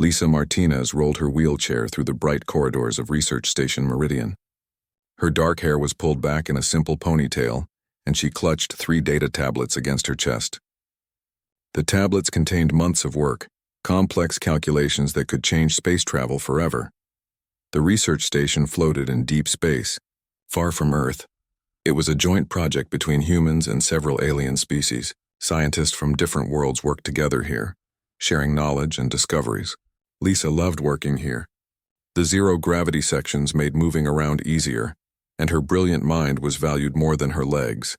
Lisa Martinez rolled her wheelchair through the bright corridors of Research Station Meridian. Her dark hair was pulled back in a simple ponytail, and she clutched 3 data tablets against her chest. The tablets contained months of work, complex calculations that could change space travel forever. The research station floated in deep space, far from Earth. It was a joint project between humans and several alien species. Scientists from different worlds worked together here, sharing knowledge and discoveries. Lisa loved working here. The zero-gravity sections made moving around easier, and her brilliant mind was valued more than her legs.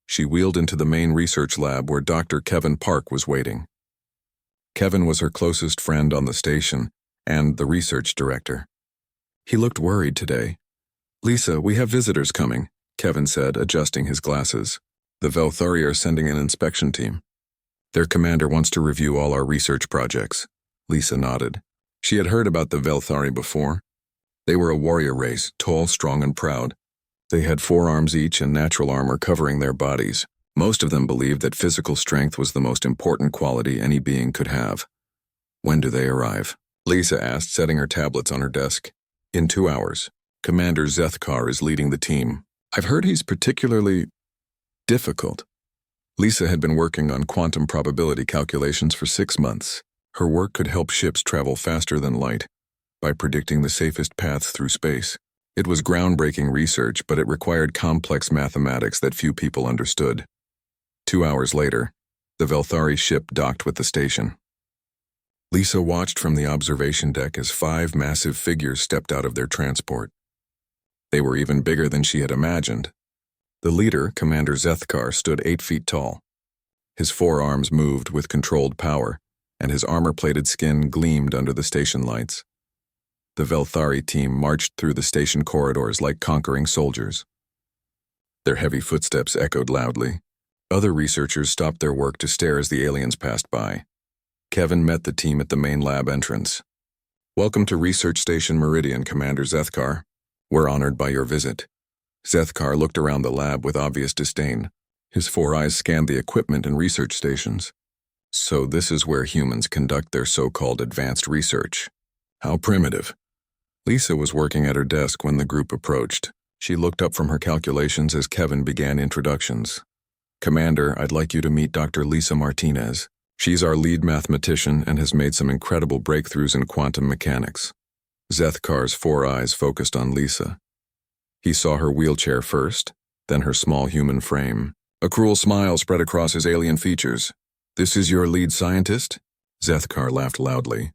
She wheeled into the main research lab where Dr. Kevin Park was waiting. Kevin was her closest friend on the station and the research director. He looked worried today. "Lisa, we have visitors coming," Kevin said, adjusting his glasses. "The Velthari are sending an inspection team. Their commander wants to review all our research projects." Lisa nodded. She had heard about the Velthari before. They were a warrior race, tall, strong, and proud. They had 4 arms each and natural armor covering their bodies. Most of them believed that physical strength was the most important quality any being could have. "When do they arrive?" Lisa asked, setting her tablets on her desk. "In 2 hours. Commander Zethkar is leading the team. I've heard he's particularly difficult." Lisa had been working on quantum probability calculations for 6 months. Her work could help ships travel faster than light by predicting the safest paths through space. It was groundbreaking research, but it required complex mathematics that few people understood. 2 hours later, the Velthari ship docked with the station. Lisa watched from the observation deck as 5 massive figures stepped out of their transport. They were even bigger than she had imagined. The leader, Commander Zethkar, stood 8 feet tall. His 4 arms moved with controlled power, and his armor-plated skin gleamed under the station lights. The Velthari team marched through the station corridors like conquering soldiers. Their heavy footsteps echoed loudly. Other researchers stopped their work to stare as the aliens passed by. Kevin met the team at the main lab entrance. "Welcome to Research Station Meridian, Commander Zethkar. We're honored by your visit." Zethkar looked around the lab with obvious disdain. His 4 eyes scanned the equipment and research stations. "So this is where humans conduct their so-called advanced research. How primitive." Lisa was working at her desk when the group approached. She looked up from her calculations as Kevin began introductions. "Commander, I'd like you to meet Dr. Lisa Martinez. She's our lead mathematician and has made some incredible breakthroughs in quantum mechanics." Zethkar's 4 eyes focused on Lisa. He saw her wheelchair first, then her small human frame. A cruel smile spread across his alien features. "This is your lead scientist?" Zethkar laughed loudly.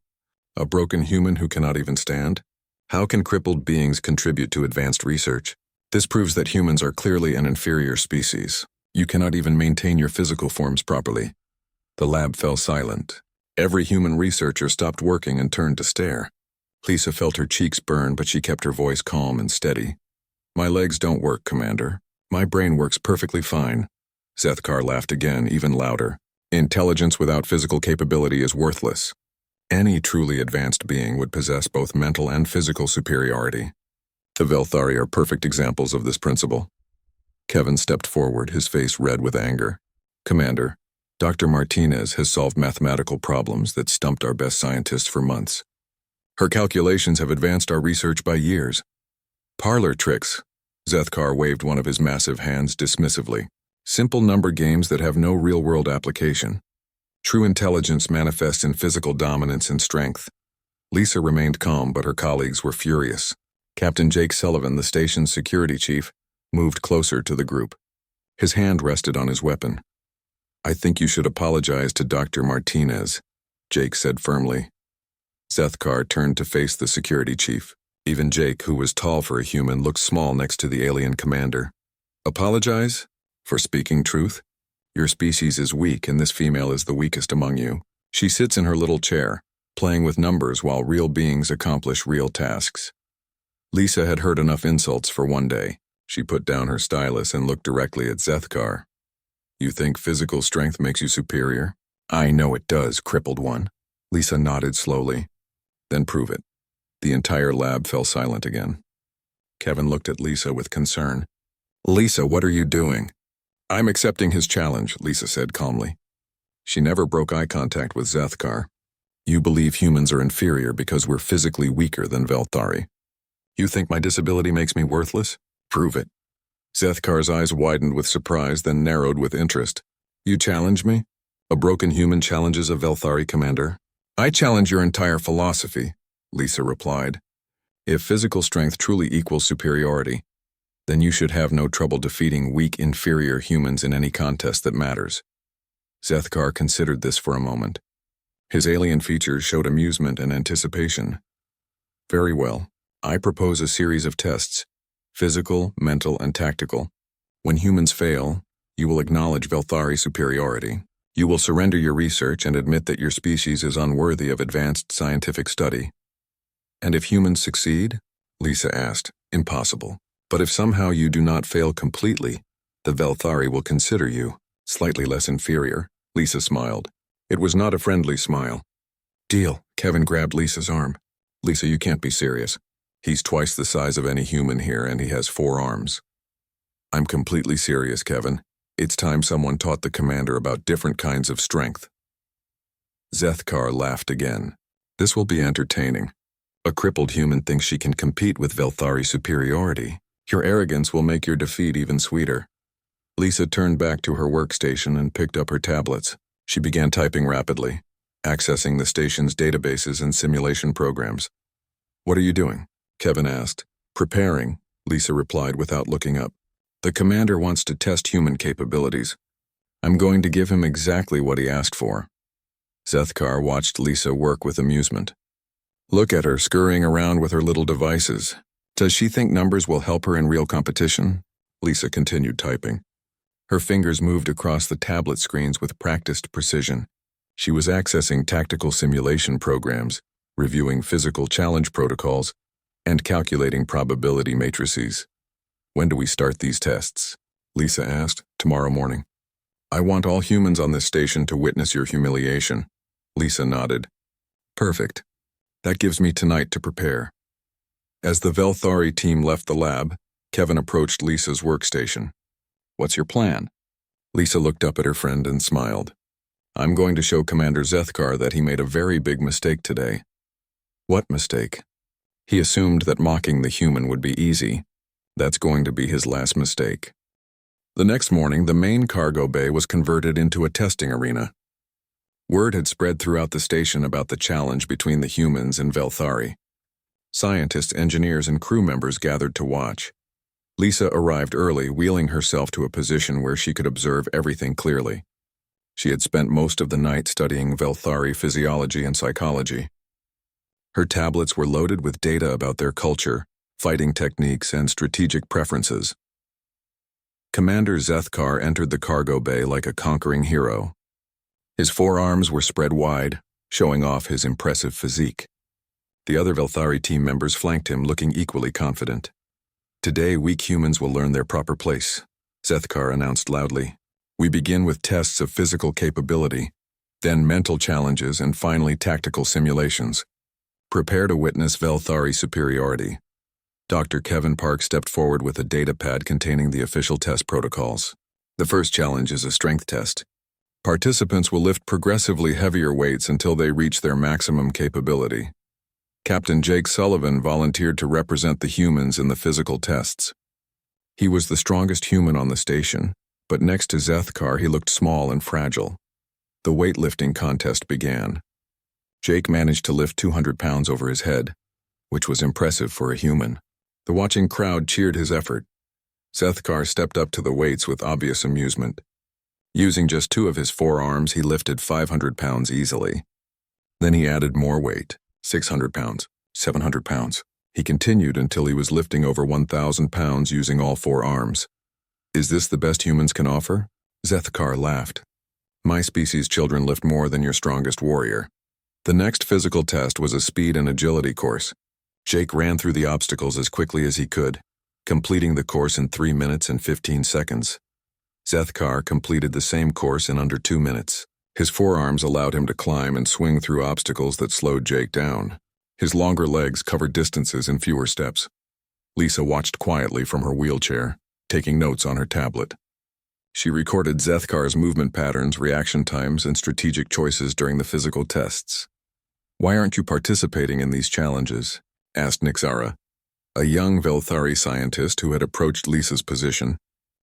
"A broken human who cannot even stand? How can crippled beings contribute to advanced research? This proves that humans are clearly an inferior species. You cannot even maintain your physical forms properly." The lab fell silent. Every human researcher stopped working and turned to stare. Lisa felt her cheeks burn, but she kept her voice calm and steady. "My legs don't work, Commander. My brain works perfectly fine." Zethkar laughed again, even louder. "Intelligence without physical capability is worthless. Any truly advanced being would possess both mental and physical superiority. The Velthari are perfect examples of this principle." Kevin stepped forward, his face red with anger. "Commander, Dr. Martinez has solved mathematical problems that stumped our best scientists for months. Her calculations have advanced our research by years." "Parlor tricks." Zethkar waved one of his massive hands dismissively. "Simple number games that have no real-world application. True intelligence manifests in physical dominance and strength." Lisa remained calm, but her colleagues were furious. Captain Jake Sullivan, the station's security chief, moved closer to the group. His hand rested on his weapon. "I think you should apologize to Dr. Martinez," Jake said firmly. Zethkar turned to face the security chief. Even Jake, who was tall for a human, looked small next to the alien commander. "Apologize? For speaking truth? Your species is weak, and this female is the weakest among you. She sits in her little chair, playing with numbers while real beings accomplish real tasks." Lisa had heard enough insults for one day. She put down her stylus and looked directly at Zethkar. "You think physical strength makes you superior?" "I know it does, crippled one." Lisa nodded slowly. "Then prove it." The entire lab fell silent again. Kevin looked at Lisa with concern. "Lisa, what are you doing?" "I'm accepting his challenge," Lisa said calmly. She never broke eye contact with Zethkar. You believe humans are inferior because we're physically weaker than Velthari. You think my disability makes me worthless? Prove it. Zethkar's eyes widened with surprise, then narrowed with interest. You challenge me? A broken human challenges a Velthari commander? I challenge your entire philosophy, Lisa replied. If physical strength truly equals superiority, then you should have no trouble defeating weak, inferior humans in any contest that matters. Zethkar considered this for a moment. His alien features showed amusement and anticipation. Very well. I propose a series of tests, physical, mental, and tactical. When humans fail, you will acknowledge Velthari superiority. You will surrender your research and admit that your species is unworthy of advanced scientific study. And if humans succeed? Lisa asked. Impossible. But if somehow you do not fail completely, the Velthari will consider you slightly less inferior. Lisa smiled. It was not a friendly smile. Deal. Kevin grabbed Lisa's arm. Lisa, you can't be serious. He's twice the size of any human here, and he has 4 arms. I'm completely serious, Kevin. It's time someone taught the commander about different kinds of strength. Zethkar laughed again. This will be entertaining. A crippled human thinks she can compete with Velthari superiority. Your arrogance will make your defeat even sweeter. Lisa turned back to her workstation and picked up her tablets. She began typing rapidly, accessing the station's databases and simulation programs. What are you doing? Kevin asked. Preparing, Lisa replied without looking up. The commander wants to test human capabilities. I'm going to give him exactly what he asked for. Zethkar watched Lisa work with amusement. Look at her scurrying around with her little devices. Does she think numbers will help her in real competition? Lisa continued typing. Her fingers moved across the tablet screens with practiced precision. She was accessing tactical simulation programs, reviewing physical challenge protocols, and calculating probability matrices. When do we start these tests? Lisa asked. Tomorrow morning. I want all humans on this station to witness your humiliation. Lisa nodded. Perfect. That gives me tonight to prepare. As the Velthari team left the lab, Kevin approached Lisa's workstation. What's your plan? Lisa looked up at her friend and smiled. I'm going to show Commander Zethkar that he made a very big mistake today. What mistake? He assumed that mocking the human would be easy. That's going to be his last mistake. The next morning, the main cargo bay was converted into a testing arena. Word had spread throughout the station about the challenge between the humans and Velthari. Scientists, engineers, and crew members gathered to watch. Lisa arrived early, wheeling herself to a position where she could observe everything clearly. She had spent most of the night studying Velthari physiology and psychology. Her tablets were loaded with data about their culture, fighting techniques, and strategic preferences. Commander Zethkar entered the cargo bay like a conquering hero. His 4 arms were spread wide, showing off his impressive physique. The other Velthari team members flanked him, looking equally confident. Today, weak humans will learn their proper place, Zethkar announced loudly. We begin with tests of physical capability, then mental challenges, and finally tactical simulations. Prepare to witness Velthari superiority. Dr. Kevin Park stepped forward with a data pad containing the official test protocols. The first challenge is a strength test. Participants will lift progressively heavier weights until they reach their maximum capability. Captain Jake Sullivan volunteered to represent the humans in the physical tests. He was the strongest human on the station, but next to Zethkar he looked small and fragile. The weightlifting contest began. Jake managed to lift 200 pounds over his head, which was impressive for a human. The watching crowd cheered his effort. Zethkar stepped up to the weights with obvious amusement. Using just 2 of his 4 arms, he lifted 500 pounds easily. Then he added more weight, 600 pounds, 700 pounds. He continued until he was lifting over 1,000 pounds using all 4 arms. Is this the best humans can offer? Zethkar laughed. My species' children lift more than your strongest warrior. The next physical test was a speed and agility course. Jake ran through the obstacles as quickly as he could, completing the course in 3 minutes and 15 seconds. Zethkar completed the same course in under 2 minutes. His 4 arms allowed him to climb and swing through obstacles that slowed Jake down. His longer legs covered distances in fewer steps. Lisa watched quietly from her wheelchair, taking notes on her tablet. She recorded Zethkar's movement patterns, reaction times, and strategic choices during the physical tests. "Why aren't you participating in these challenges?" asked Nixara, a young Velthari scientist who had approached Lisa's position.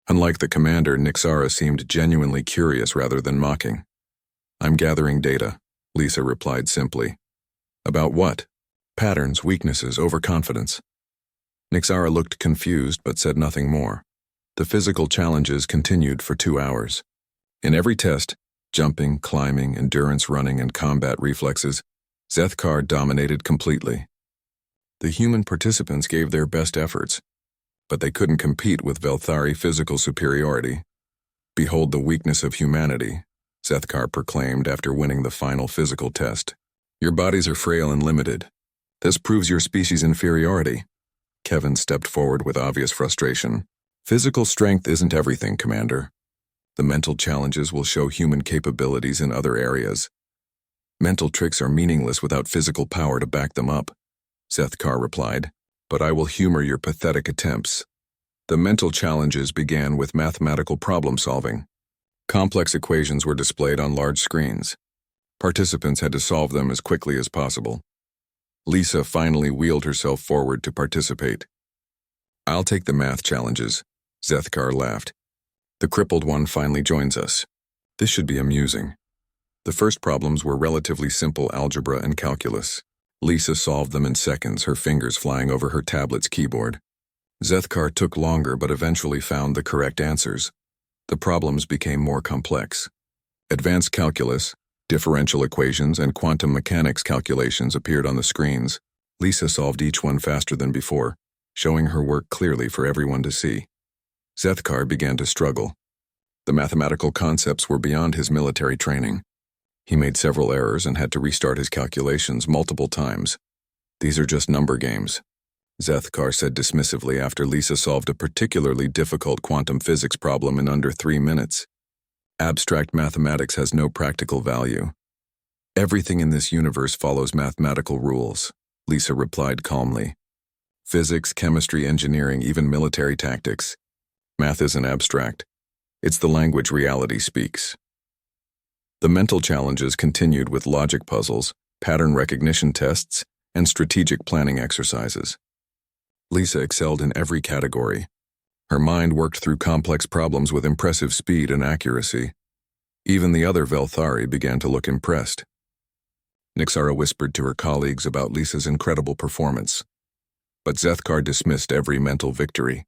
Unlike the commander, Nixara seemed genuinely curious rather than mocking. "I'm gathering data," Lisa replied simply. "About what?" "Patterns, weaknesses, overconfidence." Nixara looked confused but said nothing more. The physical challenges continued for 2 hours. In every test, jumping, climbing, endurance running, and combat reflexes, Zethkar dominated completely. The human participants gave their best efforts, but they couldn't compete with Velthari physical superiority. "Behold the weakness of humanity," Zethkar proclaimed after winning the final physical test. "Your bodies are frail and limited. This proves your species' inferiority." Kevin stepped forward with obvious frustration. "Physical strength isn't everything, Commander. The mental challenges will show human capabilities in other areas. Mental tricks are meaningless without physical power to back them up," Zethkar replied. "But I will humor your pathetic attempts." The mental challenges began with mathematical problem-solving. Complex equations were displayed on large screens. Participants had to solve them as quickly as possible. Lisa finally wheeled herself forward to participate. "I'll take the math challenges," Zethkar laughed. "The crippled one finally joins us. This should be amusing." The first problems were relatively simple algebra and calculus. Lisa solved them in seconds, her fingers flying over her tablet's keyboard. Zethkar took longer but eventually found the correct answers. The problems became more complex. Advanced calculus, differential equations, and quantum mechanics calculations appeared on the screens. Lisa solved each one faster than before, showing her work clearly for everyone to see. Zethkar began to struggle. The mathematical concepts were beyond his military training. He made several errors and had to restart his calculations multiple times. "These are just number games," Zethkar said dismissively after Lisa solved a particularly difficult quantum physics problem in under 3 minutes. "Abstract mathematics has no practical value. Everything in this universe follows mathematical rules," Lisa replied calmly. "Physics, chemistry, engineering, even military tactics. Math isn't abstract. It's the language reality speaks." The mental challenges continued with logic puzzles, pattern recognition tests, and strategic planning exercises. Lisa excelled in every category. Her mind worked through complex problems with impressive speed and accuracy. Even the other Velthari began to look impressed. Nixara whispered to her colleagues about Lisa's incredible performance. But Zethkar dismissed every mental victory.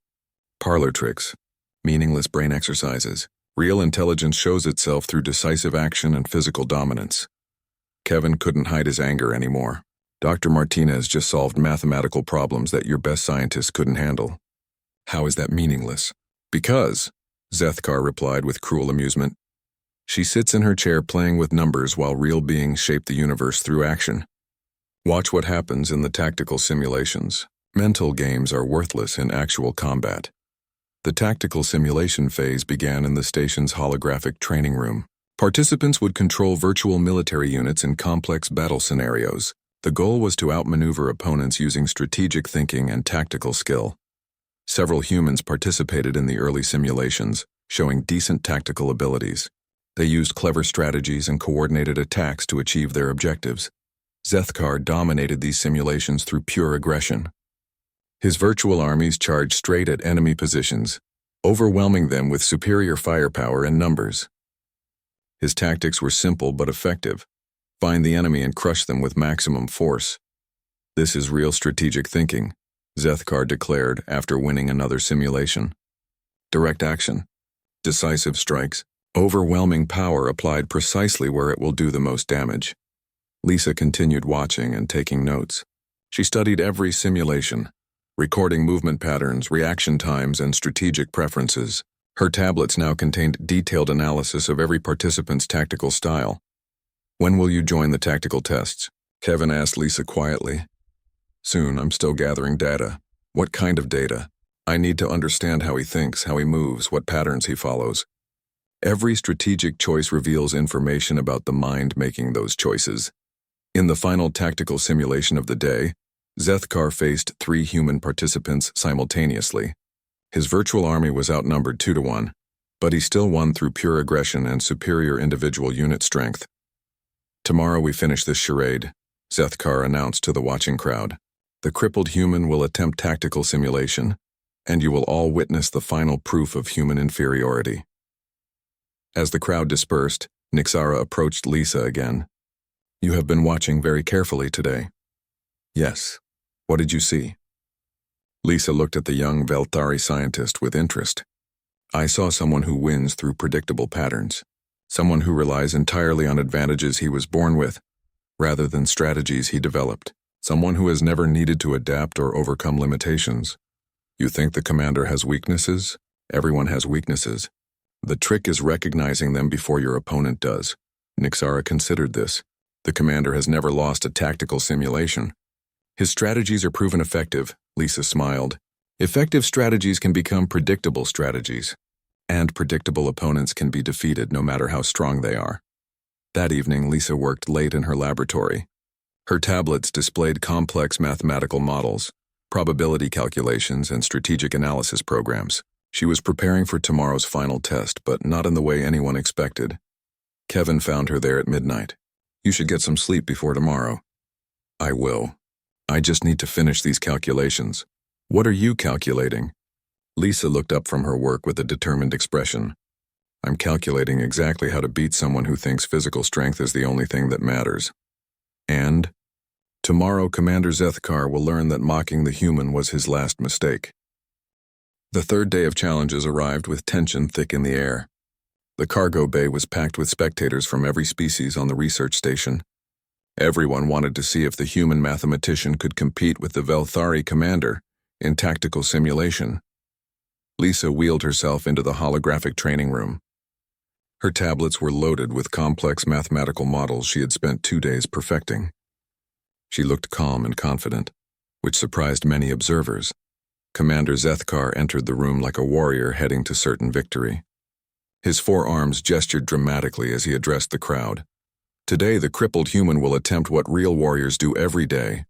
"Parlor tricks, meaningless brain exercises. Real intelligence shows itself through decisive action and physical dominance." Kevin couldn't hide his anger anymore. "Dr. Martinez just solved mathematical problems that your best scientists couldn't handle. How is that meaningless?" "Because," Zethkar replied with cruel amusement, "she sits in her chair playing with numbers while real beings shape the universe through action. Watch what happens in the tactical simulations. Mental games are worthless in actual combat." The tactical simulation phase began in the station's holographic training room. Participants would control virtual military units in complex battle scenarios. The goal was to outmaneuver opponents using strategic thinking and tactical skill. Several humans participated in the early simulations, showing decent tactical abilities. They used clever strategies and coordinated attacks to achieve their objectives. Zethkar dominated these simulations through pure aggression. His virtual armies charged straight at enemy positions, overwhelming them with superior firepower and numbers. His tactics were simple but effective. Find the enemy and crush them with maximum force. "This is real strategic thinking," Zethkar declared after winning another simulation. "Direct action, decisive strikes, overwhelming power applied precisely where it will do the most damage." Lisa continued watching and taking notes. She studied every simulation, recording movement patterns, reaction times, and strategic preferences. Her tablets now contained detailed analysis of every participant's tactical style. "When will you join the tactical tests?" Kevin asked Lisa quietly. "Soon. I'm still gathering data." "What kind of data?" "I need to understand how he thinks, how he moves, what patterns he follows. Every strategic choice reveals information about the mind making those choices." In the final tactical simulation of the day, Zethkar faced 3 human participants simultaneously. His virtual army was outnumbered 2-1, but he still won through pure aggression and superior individual unit strength. "Tomorrow we finish this charade," Zethkar announced to the watching crowd. The crippled human will attempt tactical simulation, and you will all witness the final proof of human inferiority. As the crowd dispersed, Nixara approached Lisa again. You have been watching very carefully today. Yes. What did you see? Lisa looked at the young Velthari scientist with interest. I saw someone who wins through predictable patterns. Someone who relies entirely on advantages he was born with, rather than strategies he developed. Someone who has never needed to adapt or overcome limitations. You think the commander has weaknesses? Everyone has weaknesses. The trick is recognizing them before your opponent does. Nixara considered this. The commander has never lost a tactical simulation. His strategies are proven effective, Lisa smiled. Effective strategies can become predictable strategies, and predictable opponents can be defeated no matter how strong they are. That evening, Lisa worked late in her laboratory. Her tablets displayed complex mathematical models, probability calculations, and strategic analysis programs. She was preparing for tomorrow's final test, but not in the way anyone expected. Kevin found her there at midnight. You should get some sleep before tomorrow. I will. I just need to finish these calculations. What are you calculating? Lisa looked up from her work with a determined expression. I'm calculating exactly how to beat someone who thinks physical strength is the only thing that matters. And? Tomorrow, Commander Zethkar will learn that mocking the human was his last mistake. The third day of challenges arrived with tension thick in the air. The cargo bay was packed with spectators from every species on the research station. Everyone wanted to see if the human mathematician could compete with the Velthari commander in tactical simulation. Lisa wheeled herself into the holographic training room. Her tablets were loaded with complex mathematical models she had spent 2 days perfecting. She looked calm and confident, which surprised many observers. Commander Zethkar entered the room like a warrior heading to certain victory. His 4 arms gestured dramatically as he addressed the crowd. Today, the crippled human will attempt what real warriors do every day: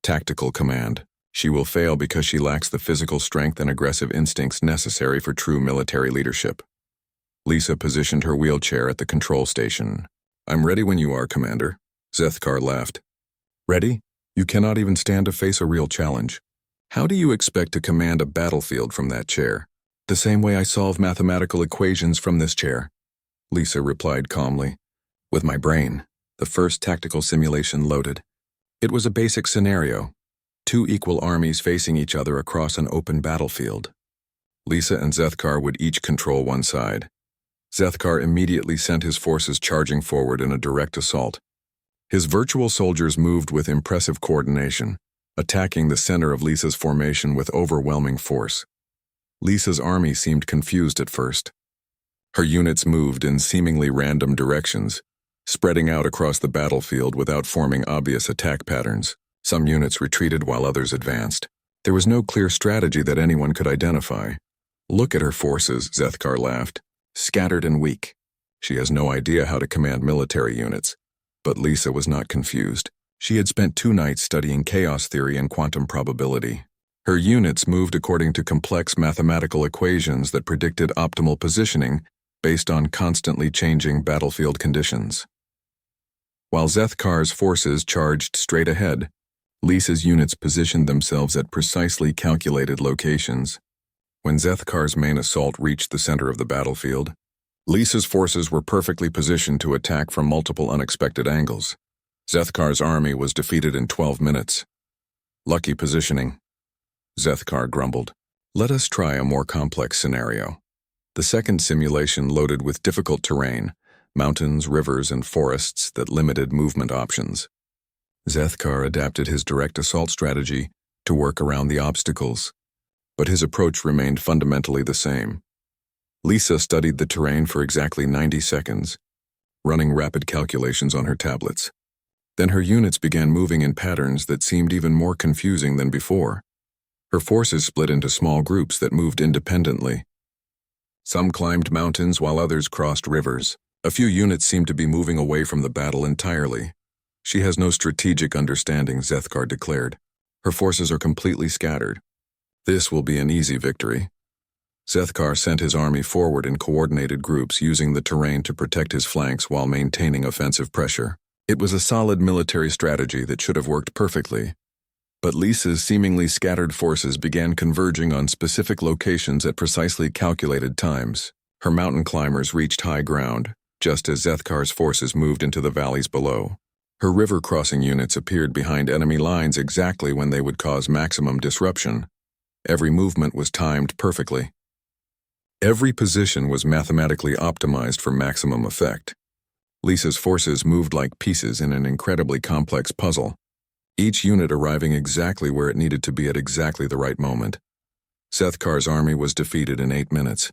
tactical command. She will fail because she lacks the physical strength and aggressive instincts necessary for true military leadership. Lisa positioned her wheelchair at the control station. I'm ready when you are, Commander. Zethkar laughed. Ready? You cannot even stand to face a real challenge. How do you expect to command a battlefield from that chair? The same way I solve mathematical equations from this chair, Lisa replied calmly. With my brain. The first tactical simulation loaded. It was a basic scenario. 2 equal armies facing each other across an open battlefield. Lisa and Zethkar would each control one side. Zethkar immediately sent his forces charging forward in a direct assault. His virtual soldiers moved with impressive coordination, attacking the center of Lisa's formation with overwhelming force. Lisa's army seemed confused at first. Her units moved in seemingly random directions, spreading out across the battlefield without forming obvious attack patterns. Some units retreated while others advanced. There was no clear strategy that anyone could identify. Look at her forces, Zethkar laughed. Scattered and weak. She has no idea how to command military units. But Lisa was not confused. She had spent 2 nights studying chaos theory and quantum probability. Her units moved according to complex mathematical equations that predicted optimal positioning based on constantly changing battlefield conditions. While Zethkar's forces charged straight ahead, Lisa's units positioned themselves at precisely calculated locations. When Zethkar's main assault reached the center of the battlefield, Lisa's forces were perfectly positioned to attack from multiple unexpected angles. Zethkar's army was defeated in 12 minutes. Lucky positioning. Zethkar grumbled. Let us try a more complex scenario. The second simulation loaded with difficult terrain, mountains, rivers, and forests that limited movement options. Zethkar adapted his direct assault strategy to work around the obstacles, but his approach remained fundamentally the same. Lisa studied the terrain for exactly 90 seconds, running rapid calculations on her tablets. Then her units began moving in patterns that seemed even more confusing than before. Her forces split into small groups that moved independently. Some climbed mountains while others crossed rivers. A few units seemed to be moving away from the battle entirely. She has no strategic understanding, Zethkar declared. Her forces are completely scattered. This will be an easy victory. Zethkar sent his army forward in coordinated groups, using the terrain to protect his flanks while maintaining offensive pressure. It was a solid military strategy that should have worked perfectly, but Lisa's seemingly scattered forces began converging on specific locations at precisely calculated times. Her mountain climbers reached high ground, just as Zethkar's forces moved into the valleys below. Her river-crossing units appeared behind enemy lines exactly when they would cause maximum disruption. Every movement was timed perfectly. Every position was mathematically optimized for maximum effect. Lisa's forces moved like pieces in an incredibly complex puzzle, each unit arriving exactly where it needed to be at exactly the right moment. Zethkar's army was defeated in 8 minutes.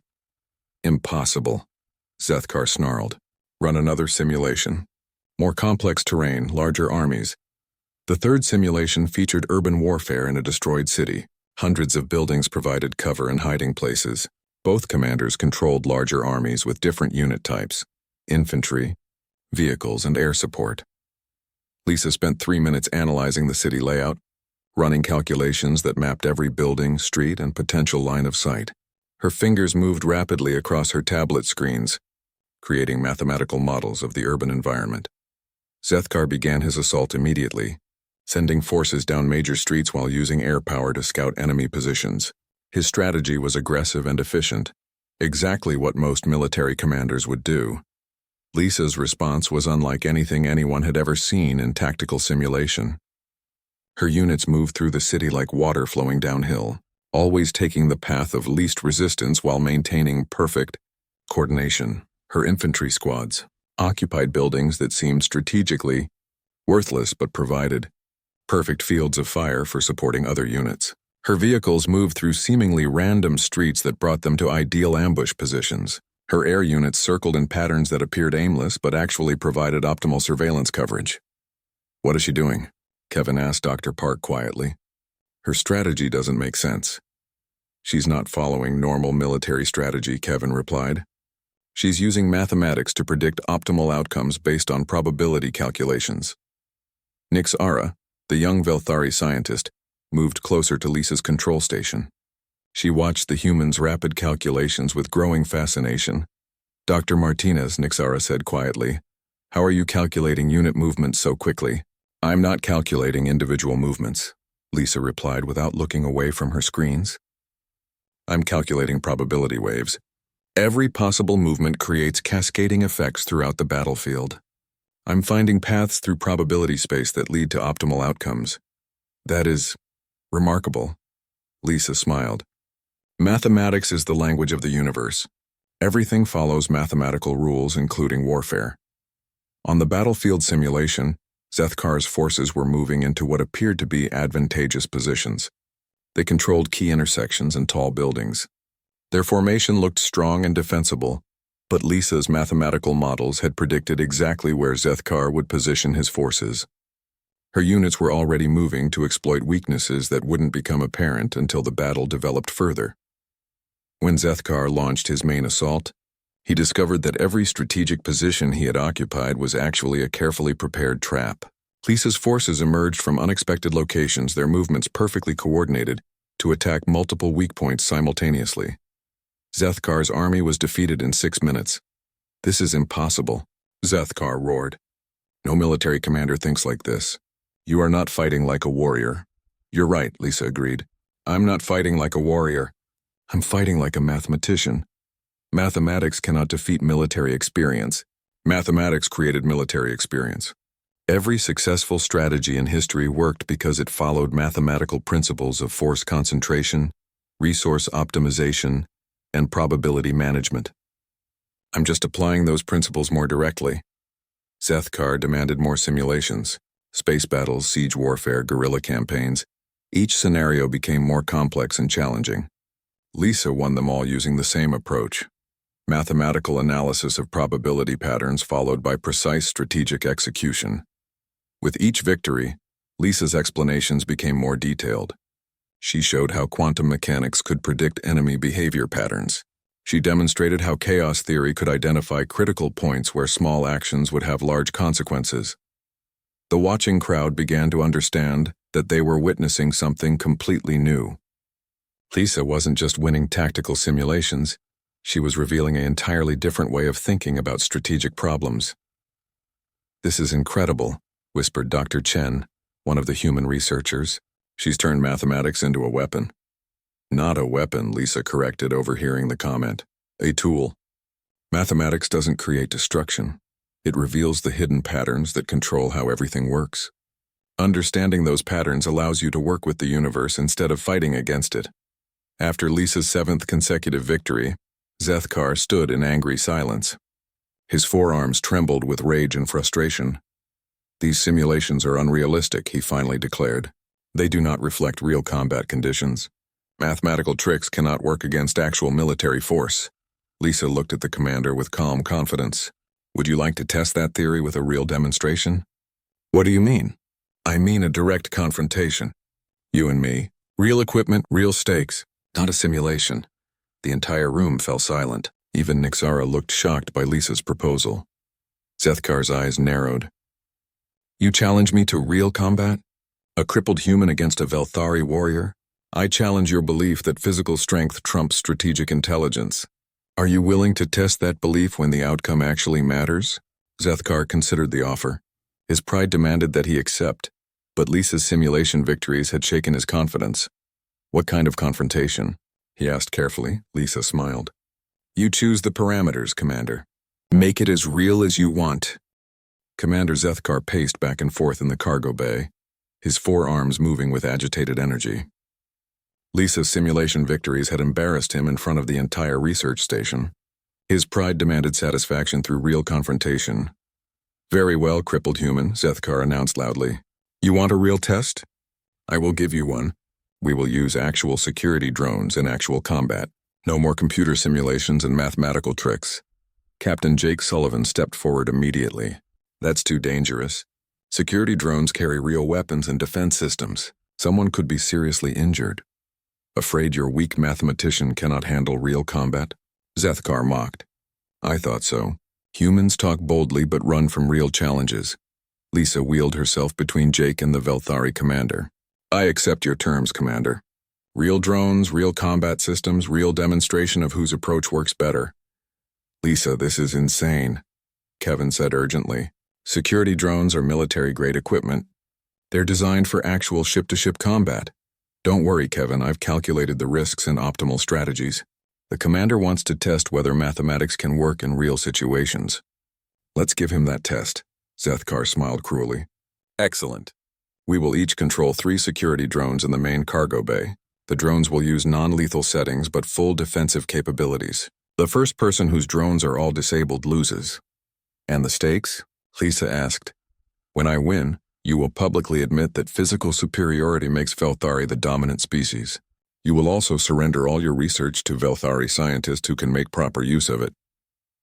Impossible, Zethkar snarled. Run another simulation. More complex terrain, larger armies. The third simulation featured urban warfare in a destroyed city. Hundreds of buildings provided cover and hiding places. Both commanders controlled larger armies with different unit types: infantry, vehicles, and air support. Lisa spent 3 minutes analyzing the city layout, running calculations that mapped every building, street, and potential line of sight. Her fingers moved rapidly across her tablet screens, creating mathematical models of the urban environment. Zethkar began his assault immediately, sending forces down major streets while using air power to scout enemy positions. His strategy was aggressive and efficient, exactly what most military commanders would do. Lisa's response was unlike anything anyone had ever seen in tactical simulation. Her units moved through the city like water flowing downhill, always taking the path of least resistance while maintaining perfect coordination. Her infantry squads occupied buildings that seemed strategically worthless but provided perfect fields of fire for supporting other units. Her vehicles moved through seemingly random streets that brought them to ideal ambush positions. Her air units circled in patterns that appeared aimless but actually provided optimal surveillance coverage. "What is she doing?" Kevin asked Dr. Park quietly. "Her strategy doesn't make sense." "She's not following normal military strategy," Kevin replied. "She's using mathematics to predict optimal outcomes based on probability calculations." Nix Ara, the young Velthari scientist, moved closer to Lisa's control station. She watched the humans' rapid calculations with growing fascination. "Dr. Martinez," Nixara said quietly, "how are you calculating unit movements so quickly?" "I'm not calculating individual movements," Lisa replied without looking away from her screens. "I'm calculating probability waves. Every possible movement creates cascading effects throughout the battlefield. I'm finding paths through probability space that lead to optimal outcomes. That is remarkable." Lisa smiled. "Mathematics is the language of the universe. Everything follows mathematical rules, including warfare." On the battlefield simulation, Zethkar's forces were moving into what appeared to be advantageous positions. They controlled key intersections and tall buildings. Their formation looked strong and defensible, but Lisa's mathematical models had predicted exactly where Zethkar would position his forces. Her units were already moving to exploit weaknesses that wouldn't become apparent until the battle developed further. When Zethkar launched his main assault, he discovered that every strategic position he had occupied was actually a carefully prepared trap. Lisa's forces emerged from unexpected locations, their movements perfectly coordinated, to attack multiple weak points simultaneously. Zethkar's army was defeated in 6 minutes. "This is impossible," Zethkar roared. "No military commander thinks like this. You are not fighting like a warrior." "You're right," Lisa agreed. "I'm not fighting like a warrior. I'm fighting like a mathematician. Mathematics cannot defeat military experience. Mathematics created military experience." Every successful strategy in history worked because it followed mathematical principles of force concentration, resource optimization, and probability management. "I'm just applying those principles more directly." Zethkar demanded more simulations: space battles, siege warfare, guerrilla campaigns. Each scenario became more complex and challenging. Lisa won them all using the same approach: mathematical analysis of probability patterns followed by precise strategic execution. With each victory, Lisa's explanations became more detailed. She showed how quantum mechanics could predict enemy behavior patterns. She demonstrated how chaos theory could identify critical points where small actions would have large consequences. The watching crowd began to understand that they were witnessing something completely new. Lisa wasn't just winning tactical simulations, she was revealing an entirely different way of thinking about strategic problems. "This is incredible," whispered Dr. Chen, one of the human researchers. "She's turned mathematics into a weapon." "Not a weapon," Lisa corrected, overhearing the comment. "A tool. Mathematics doesn't create destruction. It reveals the hidden patterns that control how everything works. Understanding those patterns allows you to work with the universe instead of fighting against it." After Lisa's 7th consecutive victory, Zethkar stood in angry silence. His forearms trembled with rage and frustration. "These simulations are unrealistic," he finally declared. "They do not reflect real combat conditions. Mathematical tricks cannot work against actual military force." Lisa looked at the commander with calm confidence. "Would you like to test that theory with a real demonstration?" "What do you mean?" "I mean a direct confrontation. You and me. Real equipment, real stakes. Not a simulation." The entire room fell silent. Even Nixara looked shocked by Lisa's proposal. Zethkar's eyes narrowed. "You challenge me to real combat? A crippled human against a Velthari warrior? I challenge your belief that physical strength trumps strategic intelligence. Are you willing to test that belief when the outcome actually matters?" Zethkar considered the offer. His pride demanded that he accept, but Lisa's simulation victories had shaken his confidence. "What kind of confrontation?" he asked carefully. Lisa smiled. "You choose the parameters, Commander. Make it as real as you want." Commander Zethkar paced back and forth in the cargo bay, his forearms moving with agitated energy. Lisa's simulation victories had embarrassed him in front of the entire research station. His pride demanded satisfaction through real confrontation. "Very well, crippled human," Zethkar announced loudly. "You want a real test? I will give you one. We will use actual security drones in actual combat. No more computer simulations and mathematical tricks." Captain Jake Sullivan stepped forward immediately. "That's too dangerous. Security drones carry real weapons and defense systems. Someone could be seriously injured." "Afraid your weak mathematician cannot handle real combat?" Zethkar mocked. "I thought so. Humans talk boldly but run from real challenges." Lisa wheeled herself between Jake and the Velthari commander. "I accept your terms, Commander. Real drones, real combat systems, real demonstration of whose approach works better." "Lisa, this is insane," Kevin said urgently. "Security drones are military-grade equipment. They're designed for actual ship-to-ship combat. Don't worry, Kevin, I've calculated the risks and optimal strategies. The commander wants to test whether mathematics can work in real situations." "Let's give him that test," Zethkar smiled cruelly. "Excellent. We will each control 3 security drones in the main cargo bay. The drones will use non-lethal settings but full defensive capabilities. The first person whose drones are all disabled loses." "And the stakes?" Lisa asked. "When I win, you will publicly admit that physical superiority makes Velthari the dominant species. You will also surrender all your research to Velthari scientists who can make proper use of it.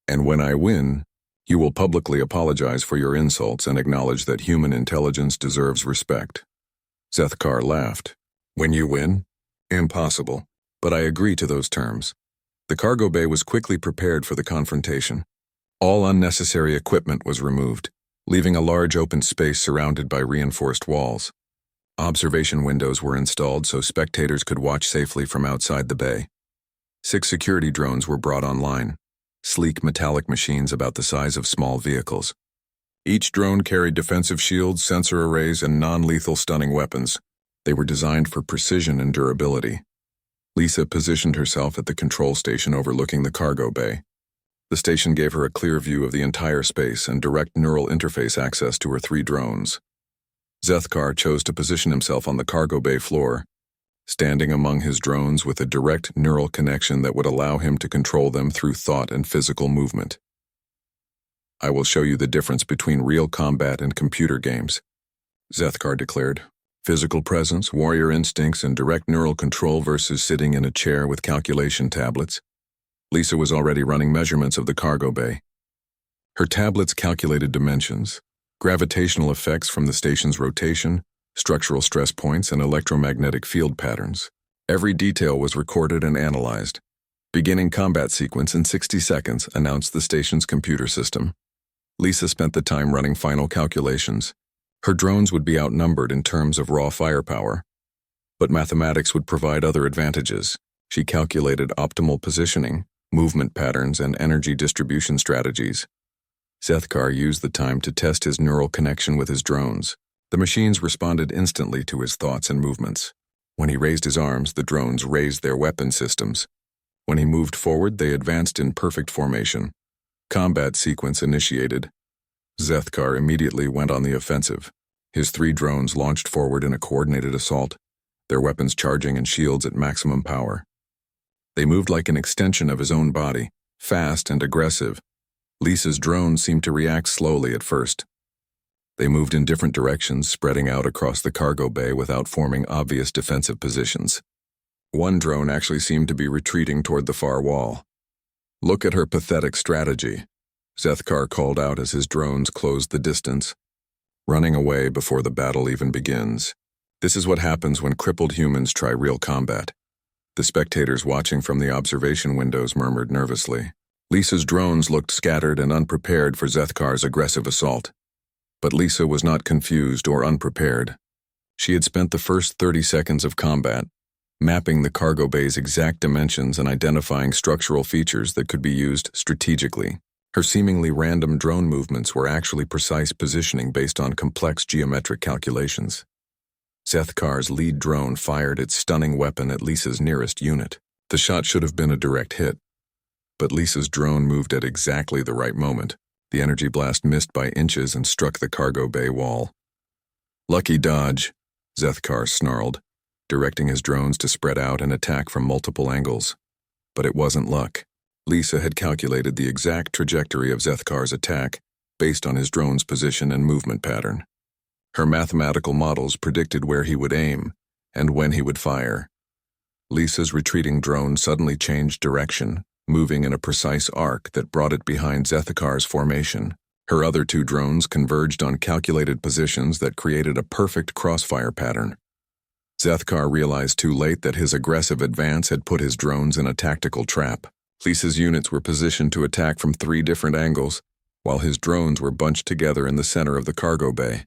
And when I win, you will publicly apologize for your insults and acknowledge that human intelligence deserves respect." Zethkar laughed. "When you win? Impossible. But I agree to those terms." The cargo bay was quickly prepared for the confrontation. All unnecessary equipment was removed, leaving a large open space surrounded by reinforced walls. Observation windows were installed so spectators could watch safely from outside the bay. 6 security drones were brought online, sleek metallic machines about the size of small vehicles. Each drone carried defensive shields, sensor arrays, and non-lethal stunning weapons. They were designed for precision and durability. Lisa positioned herself at the control station overlooking the cargo bay. The station gave her a clear view of the entire space and direct neural interface access to her 3 drones. Zethkar chose to position himself on the cargo bay floor, standing among his drones with a direct neural connection that would allow him to control them through thought and physical movement. "I will show you the difference between real combat and computer games," Zethkar declared. "Physical presence, warrior instincts, and direct neural control versus sitting in a chair with calculation tablets." Lisa was already running measurements of the cargo bay. Her tablets calculated dimensions, gravitational effects from the station's rotation, structural stress points, and electromagnetic field patterns. Every detail was recorded and analyzed. "Beginning combat sequence in 60 seconds, announced the station's computer system. Lisa spent the time running final calculations. Her drones would be outnumbered in terms of raw firepower, but mathematics would provide other advantages. She calculated optimal positioning, movement patterns, and energy distribution strategies. Zethkar used the time to test his neural connection with his drones. The machines responded instantly to his thoughts and movements. When he raised his arms, the drones raised their weapon systems. When he moved forward, they advanced in perfect formation. Combat sequence initiated. Zethkar immediately went on the offensive. His 3 drones launched forward in a coordinated assault, their weapons charging and shields at maximum power. They moved like an extension of his own body, fast and aggressive. Lisa's drones seemed to react slowly at first. They moved in different directions, spreading out across the cargo bay without forming obvious defensive positions. One drone actually seemed to be retreating toward the far wall. "Look at her pathetic strategy," Zethkar called out as his drones closed the distance, running away before the battle even begins. This is what happens when crippled humans try real combat. The spectators watching from the observation windows murmured nervously. Lisa's drones looked scattered and unprepared for Zethkar's aggressive assault. But Lisa was not confused or unprepared. She had spent the first 30 seconds of combat mapping the cargo bay's exact dimensions and identifying structural features that could be used strategically. Her seemingly random drone movements were actually precise positioning based on complex geometric calculations. Zethkar's lead drone fired its stunning weapon at Lisa's nearest unit. The shot should have been a direct hit, but Lisa's drone moved at exactly the right moment. The energy blast missed by inches and struck the cargo bay wall. "Lucky dodge," Zethkar snarled, directing his drones to spread out and attack from multiple angles. But it wasn't luck. Lisa had calculated the exact trajectory of Zethkar's attack based on his drone's position and movement pattern. Her mathematical models predicted where he would aim and when he would fire. Lisa's retreating drone suddenly changed direction, moving in a precise arc that brought it behind Zethkar's formation. Her other 2 drones converged on calculated positions that created a perfect crossfire pattern. Zethkar realized too late that his aggressive advance had put his drones in a tactical trap. Lisa's units were positioned to attack from 3 different angles, while his drones were bunched together in the center of the cargo bay.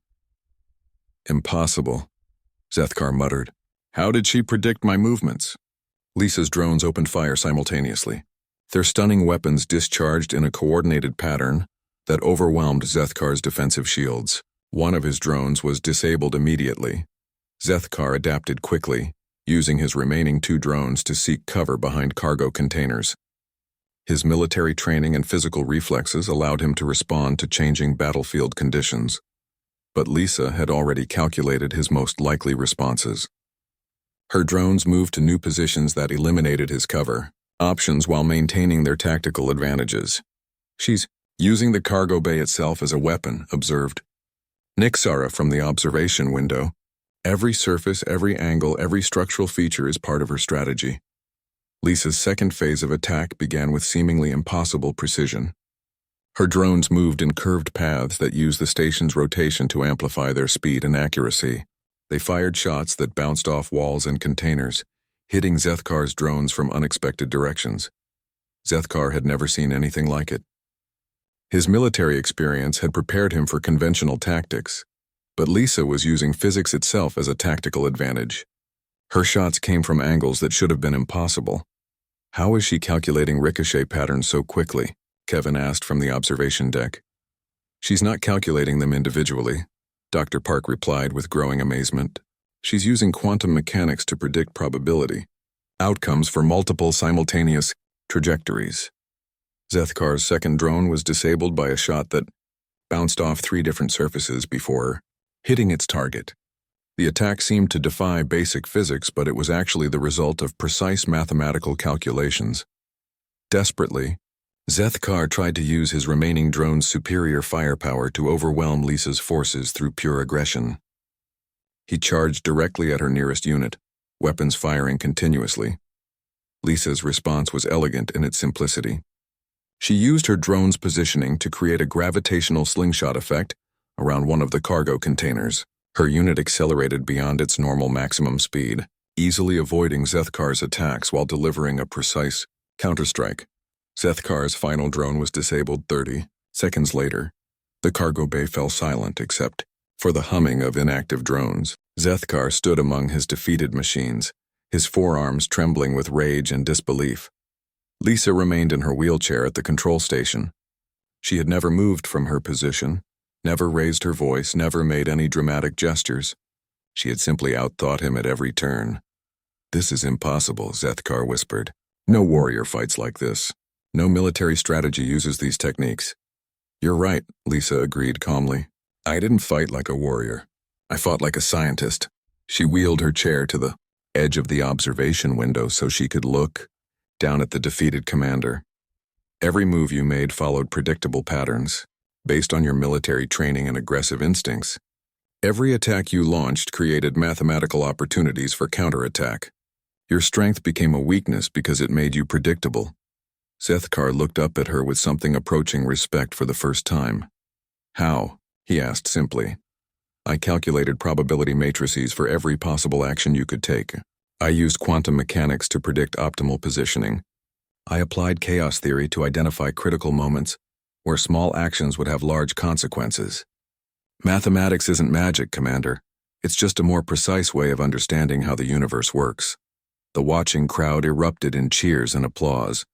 "Impossible," Zethkar muttered. "How did she predict my movements?" Lisa's drones opened fire simultaneously. Their stunning weapons discharged in a coordinated pattern that overwhelmed Zethkar's defensive shields. One of his drones was disabled immediately. Zethkar adapted quickly, using his remaining 2 drones to seek cover behind cargo containers. His military training and physical reflexes allowed him to respond to changing battlefield conditions. But Lisa had already calculated his most likely responses. Her drones moved to new positions that eliminated his cover options while maintaining their tactical advantages. "She's using the cargo bay itself as a weapon," observed Nixara from the observation window. "Every surface, every angle, every structural feature is part of her strategy." Lisa's second phase of attack began with seemingly impossible precision. Her drones moved in curved paths that used the station's rotation to amplify their speed and accuracy. They fired shots that bounced off walls and containers, hitting Zethkar's drones from unexpected directions. Zethkar had never seen anything like it. His military experience had prepared him for conventional tactics, but Lisa was using physics itself as a tactical advantage. Her shots came from angles that should have been impossible. "How is she calculating ricochet patterns so quickly?" Kevin asked from the observation deck. "She's not calculating them individually," Dr. Park replied with growing amazement. "She's using quantum mechanics to predict probability outcomes for multiple simultaneous trajectories." Zethkar's second drone was disabled by a shot that bounced off 3 different surfaces before hitting its target. The attack seemed to defy basic physics, but it was actually the result of precise mathematical calculations. Desperately, Zethkar tried to use his remaining drone's superior firepower to overwhelm Lisa's forces through pure aggression. He charged directly at her nearest unit, weapons firing continuously. Lisa's response was elegant in its simplicity. She used her drone's positioning to create a gravitational slingshot effect around one of the cargo containers. Her unit accelerated beyond its normal maximum speed, easily avoiding Zethkar's attacks while delivering a precise counterstrike. Zethkar's final drone was disabled 30 seconds later. The cargo bay fell silent except for the humming of inactive drones. Zethkar stood among his defeated machines, his forearms trembling with rage and disbelief. Lisa remained in her wheelchair at the control station. She had never moved from her position, never raised her voice, never made any dramatic gestures. She had simply outthought him at every turn. "This is impossible," Zethkar whispered. "No warrior fights like this. No military strategy uses these techniques." "You're right," Lisa agreed calmly. "I didn't fight like a warrior. I fought like a scientist." She wheeled her chair to the edge of the observation window so she could look down at the defeated commander. "Every move you made followed predictable patterns, based on your military training and aggressive instincts. Every attack you launched created mathematical opportunities for counterattack. Your strength became a weakness because it made you predictable." Zethkar looked up at her with something approaching respect for the first time. "How?" he asked simply. "I calculated probability matrices for every possible action you could take. I used quantum mechanics to predict optimal positioning. I applied chaos theory to identify critical moments where small actions would have large consequences. Mathematics isn't magic, Commander. It's just a more precise way of understanding how the universe works." The watching crowd erupted in cheers and applause.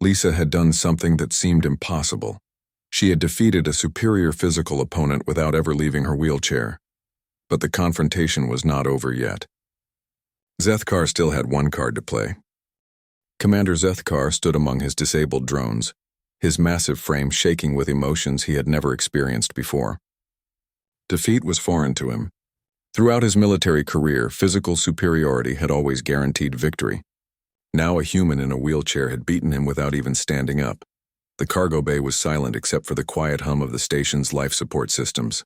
Lisa had done something that seemed impossible. She had defeated a superior physical opponent without ever leaving her wheelchair. But the confrontation was not over yet. Zethkar still had one card to play. Commander Zethkar stood among his disabled drones, his massive frame shaking with emotions he had never experienced before. Defeat was foreign to him. Throughout his military career, physical superiority had always guaranteed victory. Now a human in a wheelchair had beaten him without even standing up. The cargo bay was silent except for the quiet hum of the station's life support systems.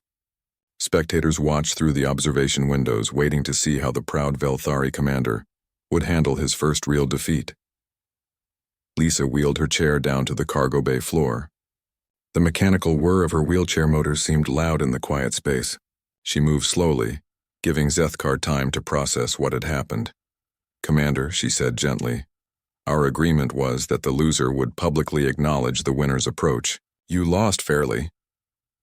Spectators watched through the observation windows, waiting to see how the proud Velthari commander would handle his first real defeat. Lisa wheeled her chair down to the cargo bay floor. The mechanical whir of her wheelchair motors seemed loud in the quiet space. She moved slowly, giving Zethkar time to process what had happened. "Commander," she said gently, "our agreement was that the loser would publicly acknowledge the winner's approach. You lost fairly."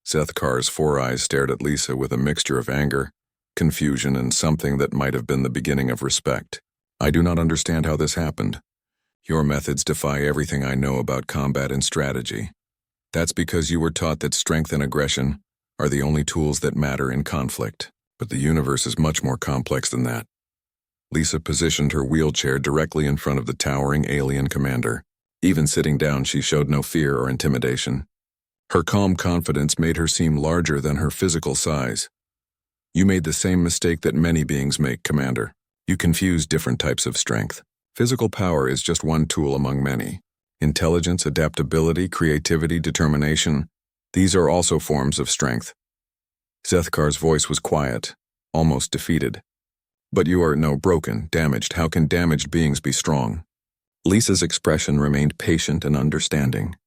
Zethkar's four eyes stared at Lisa with a mixture of anger, confusion, and something that might have been the beginning of respect. "I do not understand how this happened. Your methods defy everything I know about combat and strategy. That's because you were taught that strength and aggression are the only tools that matter in conflict. But the universe is much more complex than that." Lisa positioned her wheelchair directly in front of the towering alien commander. Even sitting down, she showed no fear or intimidation. Her calm confidence made her seem larger than her physical size. "You made the same mistake that many beings make, Commander. You confuse different types of strength. Physical power is just one tool among many. Intelligence, adaptability, creativity, determination, these are also forms of strength." Zethkar's voice was quiet, almost defeated. "But you are broken, damaged. How can damaged beings be strong?" Lisa's expression remained patient and understanding.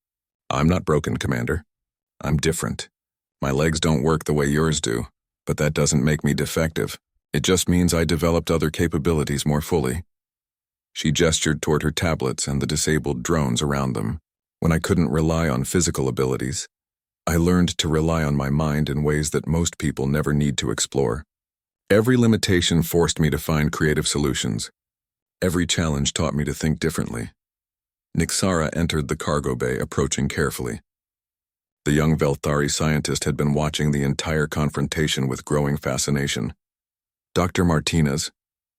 "I'm not broken, Commander. I'm different. My legs don't work the way yours do, but that doesn't make me defective. It just means I developed other capabilities more fully." She gestured toward her tablets and the disabled drones around them. "When I couldn't rely on physical abilities, I learned to rely on my mind in ways that most people never need to explore. Every limitation forced me to find creative solutions. Every challenge taught me to think differently." Nixara entered the cargo bay, approaching carefully. The young Velthari scientist had been watching the entire confrontation with growing fascination. "Dr. Martinez,"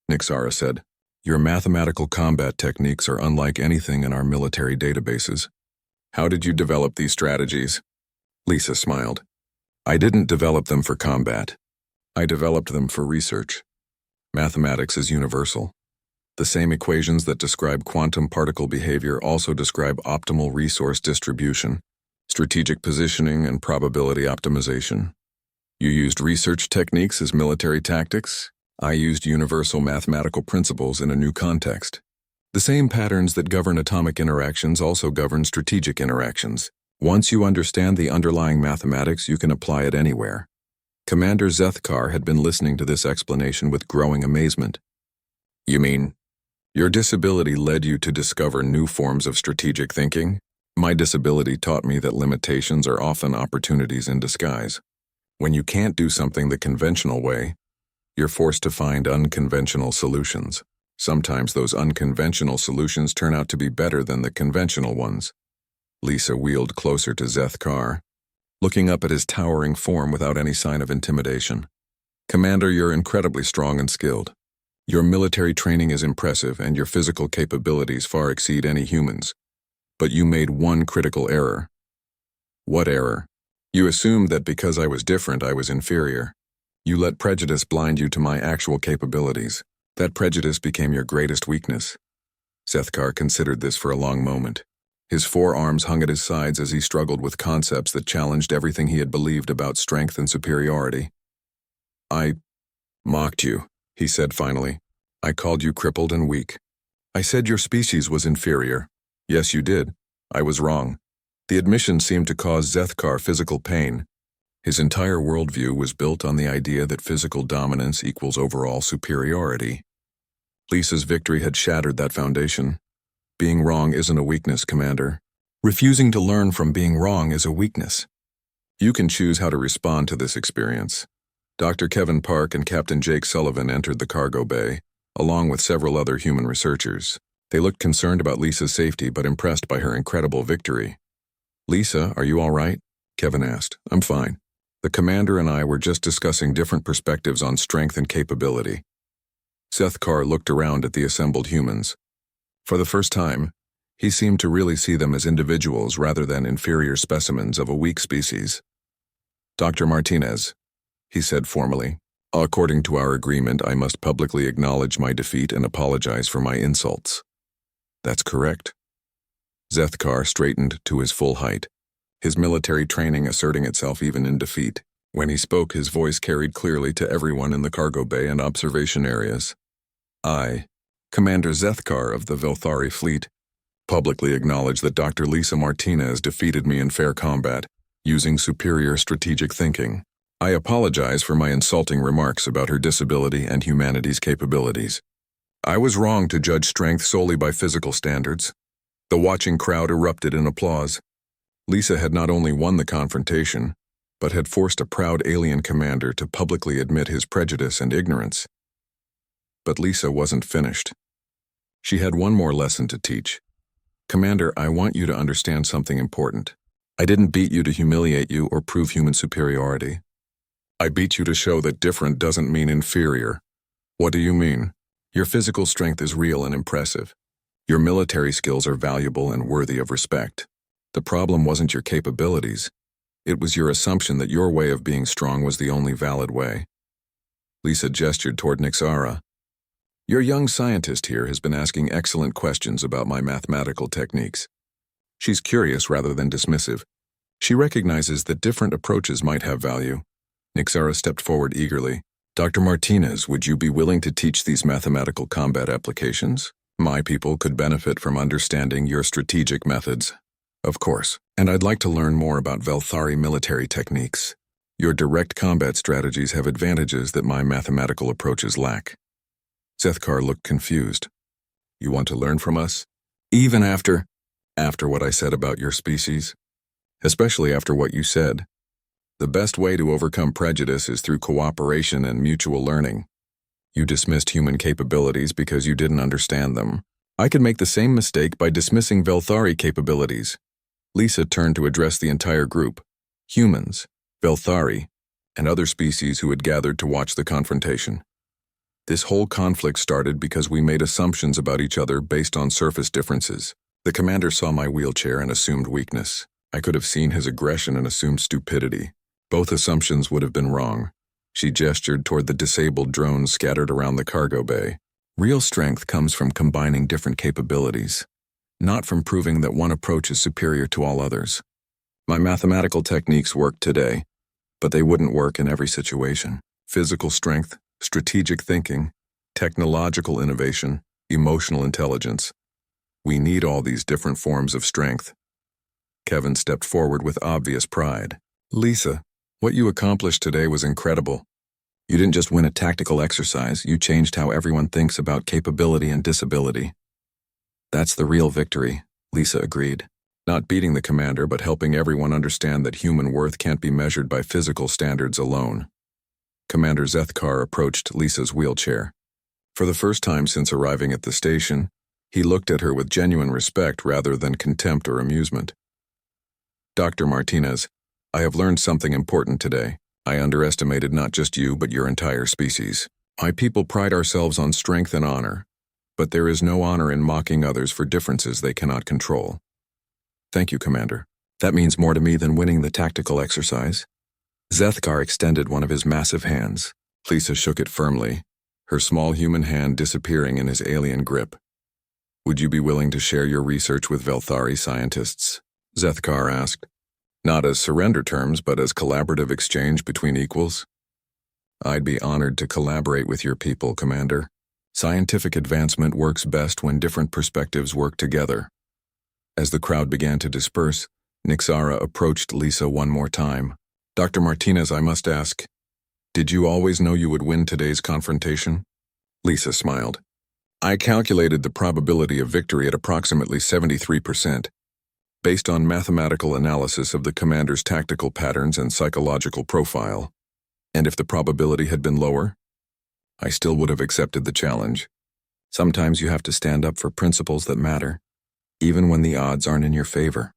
Nixara said, "your mathematical combat techniques are unlike anything in our military databases. How did you develop these strategies?" Lisa smiled. "I didn't develop them for combat. I developed them for research. Mathematics is universal. The same equations that describe quantum particle behavior also describe optimal resource distribution, strategic positioning, and probability optimization. You used research techniques as military tactics. I used universal mathematical principles in a new context. The same patterns that govern atomic interactions also govern strategic interactions. Once you understand the underlying mathematics, you can apply it anywhere." Commander Zethkar had been listening to this explanation with growing amazement. "You mean, your disability led you to discover new forms of strategic thinking? My disability taught me that limitations are often opportunities in disguise. When you can't do something the conventional way, you're forced to find unconventional solutions. Sometimes those unconventional solutions turn out to be better than the conventional ones." Lisa wheeled closer to Zethkar, looking up at his towering form without any sign of intimidation. Commander, you're incredibly strong and skilled. Your military training is impressive and your physical capabilities far exceed any humans. But you made one critical error. What error? You assumed that because I was different, I was inferior. You let prejudice blind you to my actual capabilities. That prejudice became your greatest weakness. Zethkar considered this for a long moment. His forearms hung at his sides as he struggled with concepts that challenged everything he had believed about strength and superiority. I mocked you, he said finally. I called you crippled and weak. I said your species was inferior. Yes, you did. I was wrong. The admission seemed to cause Zethkar physical pain. His entire worldview was built on the idea that physical dominance equals overall superiority. Lisa's victory had shattered that foundation. Being wrong isn't a weakness, Commander. Refusing to learn from being wrong is a weakness. You can choose how to respond to this experience. Dr. Kevin Park and Captain Jake Sullivan entered the cargo bay, along with several other human researchers. They looked concerned about Lisa's safety but impressed by her incredible victory. Lisa, are you all right? Kevin asked. I'm fine. The commander and I were just discussing different perspectives on strength and capability. Zethkar looked around at the assembled humans. For the first time, he seemed to really see them as individuals rather than inferior specimens of a weak species. Dr. Martinez, he said formally, according to our agreement, I must publicly acknowledge my defeat and apologize for my insults. That's correct. Zethkar straightened to his full height, his military training asserting itself even in defeat. When he spoke, his voice carried clearly to everyone in the cargo bay and observation areas. I, Commander Zethkar of the Velthari fleet, publicly acknowledge that Dr. Lisa Martinez defeated me in fair combat, using superior strategic thinking. I apologize for my insulting remarks about her disability and humanity's capabilities. I was wrong to judge strength solely by physical standards. The watching crowd erupted in applause. Lisa had not only won the confrontation, but had forced a proud alien commander to publicly admit his prejudice and ignorance. But Lisa wasn't finished. She had one more lesson to teach. Commander, I want you to understand something important. I didn't beat you to humiliate you or prove human superiority. I beat you to show that different doesn't mean inferior. What do you mean? Your physical strength is real and impressive. Your military skills are valuable and worthy of respect. The problem wasn't your capabilities. It was your assumption that your way of being strong was the only valid way. Lisa gestured toward Nixara. Your young scientist here has been asking excellent questions about my mathematical techniques. She's curious rather than dismissive. She recognizes that different approaches might have value. Nixara stepped forward eagerly. Dr. Martinez, would you be willing to teach these mathematical combat applications? My people could benefit from understanding your strategic methods. Of course, and I'd like to learn more about Velthari military techniques. Your direct combat strategies have advantages that my mathematical approaches lack. Zethkar looked confused. You want to learn from us? Even after what I said about your species? Especially after what you said. The best way to overcome prejudice is through cooperation and mutual learning. You dismissed human capabilities because you didn't understand them. I could make the same mistake by dismissing Velthari capabilities. Lisa turned to address the entire group. Humans, Velthari, and other species who had gathered to watch the confrontation. This whole conflict started because we made assumptions about each other based on surface differences. The commander saw my wheelchair and assumed weakness. I could have seen his aggression and assumed stupidity. Both assumptions would have been wrong. She gestured toward the disabled drones scattered around the cargo bay. Real strength comes from combining different capabilities, not from proving that one approach is superior to all others. My mathematical techniques work today, but they wouldn't work in every situation. Physical strength, strategic thinking, technological innovation, emotional intelligence. We need all these different forms of strength. Kevin stepped forward with obvious pride. Lisa, what you accomplished today was incredible. You didn't just win a tactical exercise, you changed how everyone thinks about capability and disability. That's the real victory, Lisa agreed. Not beating the commander, but helping everyone understand that human worth can't be measured by physical standards alone. Commander Zethkar approached Lisa's wheelchair. For the first time since arriving at the station, he looked at her with genuine respect rather than contempt or amusement. Dr. Martinez, I have learned something important today. I underestimated not just you, but your entire species. My people pride ourselves on strength and honor, but there is no honor in mocking others for differences they cannot control. Thank you, Commander. That means more to me than winning the tactical exercise. Zethkar extended one of his massive hands. Lisa shook it firmly, her small human hand disappearing in his alien grip. Would you be willing to share your research with Velthari scientists? Zethkar asked. Not as surrender terms, but as collaborative exchange between equals? I'd be honored to collaborate with your people, Commander. Scientific advancement works best when different perspectives work together. As the crowd began to disperse, Nixara approached Lisa one more time. Dr. Martinez, I must ask, did you always know you would win today's confrontation? Lisa smiled. I calculated the probability of victory at approximately 73%, based on mathematical analysis of the commander's tactical patterns and psychological profile. And if the probability had been lower, I still would have accepted the challenge. Sometimes you have to stand up for principles that matter, even when the odds aren't in your favor.